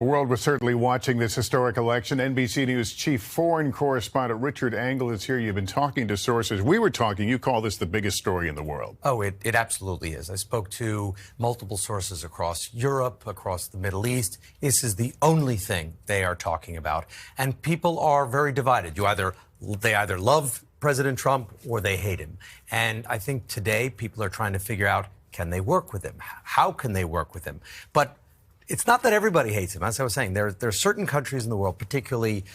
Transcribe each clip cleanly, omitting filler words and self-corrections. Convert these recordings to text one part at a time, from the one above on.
The world was certainly watching this historic election. NBC News chief foreign correspondent Richard Engel is here. You've been talking to sources. We were talking. You call this the biggest story in the world. Oh, it absolutely is. I spoke to multiple sources across Europe, across the Middle East. This is the only thing they are talking about. And people are very divided. They either love President Trump or they hate him. And I think today people are trying to figure out, can they work with him? How can they work with him? But it's not that everybody hates him. As I was saying, there are certain countries in the world, particularly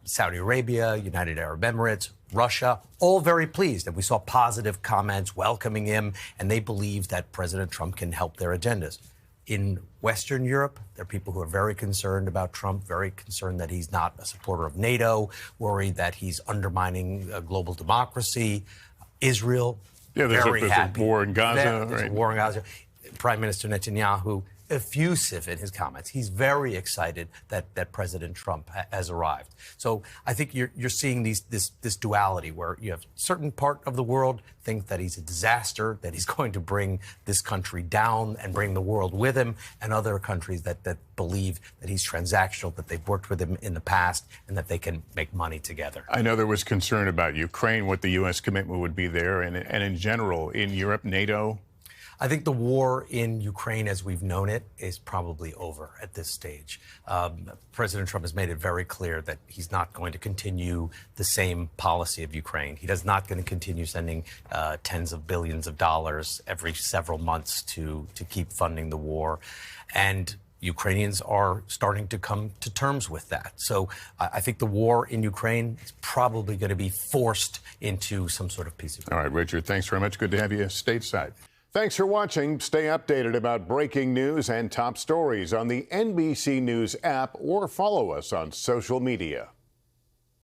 Saudi Arabia, United Arab Emirates, Russia, all very pleased. And we saw positive comments welcoming him, and they believe that President Trump can help their agendas. In Western Europe, there are people who are very concerned about Trump, very concerned that he's not a supporter of NATO, worried that he's undermining global democracy. Israel, there's a war in Gaza. There's a war in Gaza. Prime Minister Netanyahu, effusive in his comments. He's very excited that President Trump has arrived. So I think you're seeing this duality where you have certain part of the world think that he's a disaster, that he's going to bring this country down and bring the world with him, and other countries that believe that he's transactional, that they've worked with him in the past, and that they can make money together. I know there was concern about Ukraine, what the U.S. commitment would be there, and in general, in Europe, NATO. I think the war in Ukraine, as we've known it, is probably over at this stage. President Trump has made it very clear that he's not going to continue the same policy of Ukraine. He is not going to continue sending tens of billions of dollars every several months to keep funding the war. And Ukrainians are starting to come to terms with that. So I think the war in Ukraine is probably going to be forced into some sort of peace agreement. All right, Richard, thanks very much. Good to have you stateside. Thanks for watching. Stay updated about breaking news and top stories on the NBC News app or follow us on social media.